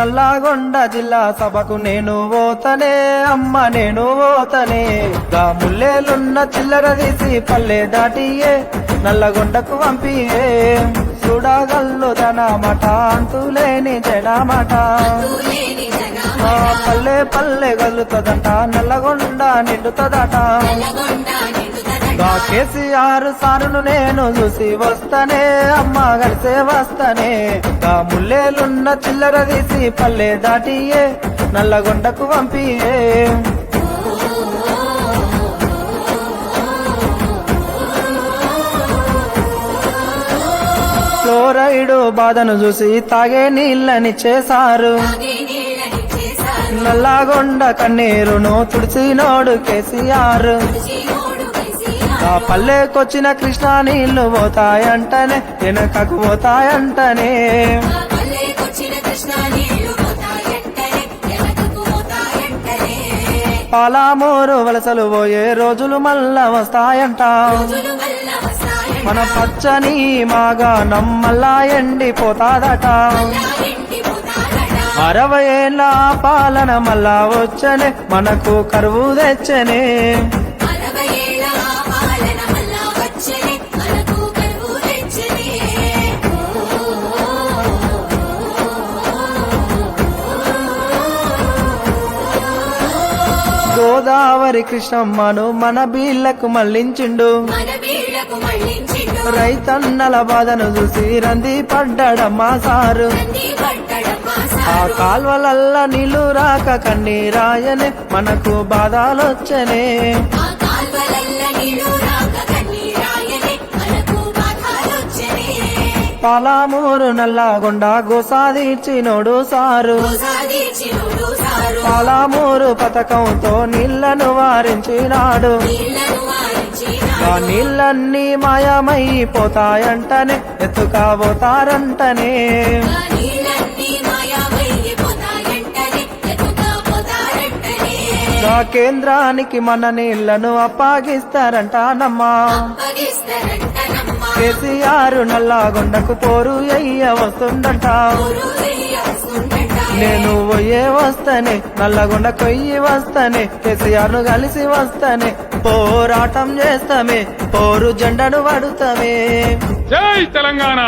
నల్లగొండ జిల్లా సభకు నేను పోతనే అమ్మ నేను పోతనే గా ముల్లేలున్న చిల్లర తీసి పల్లె దాటియే నల్లగొండకు పంపియే చూడగల్లు మాట అంతులేని జనమాట పల్లె పల్లె గల్లుతదంట నల్లగొండ నిండుతదట కేసీఆర్ సారును నేను చూసి వస్తానే అమ్మ కలిసే వస్తానే గా ముల్లేలున్న చిల్లర తీసి పల్లె దాటియే నల్లగొండకు పంపియే ఫ్లోరైడ్ బాధను చూసి తాగే నీళ్ళనిచ్చేశారు నల్లగొండ కన్నీరును తుడిచినోడు కేసీఆర్ ఆ పల్లెకొచ్చిన కృష్ణా నీళ్లు పోతాయంటనే వెనకకు పోతాయంటనే పాలామూరు వలసలు పోయే రోజులు మళ్ళా వస్తాయంట మన పచ్చని మాగాణం మళ్ళా ఎండిపోతాదట 60 ఏళ్ళ పాలన మళ్ళా వచ్చనే మనకు కరువు తెచ్చనే గోదావరి కృష్ణమ్మను మన బీళ్లకు మళ్లించిండు రైతన్నల బాధను చూసి రంది పడ్డాడమ్మా సారు ఆ కాల్వలల్ల నీళ్లు రాక కన్నీరాయనే మనకు బాధలొచ్చనే పాలామూరు నల్లగొండ గోసాదీర్చినోడు సారు పాలామూరు పథకంతో నీళ్లను వారించినాడు ఆ నీళ్ళన్నీ మాయమైపోతాయంటనే ఎత్తుకపోతారంటనే ఆ కేంద్రానికి మన నీళ్లను అప్పగిస్తారంటానమ్మా కేసీఆర్ నల్లగొండకు పోరు అయ్య వస్తుందంట నేను పోయే వస్తానే నల్లగొండ కొయ్యి వస్తానే కేసీఆర్ ను కలిసి వస్తానే పోరాటం చేస్తామే పోరు జెండను పడుతామే జై తెలంగాణ।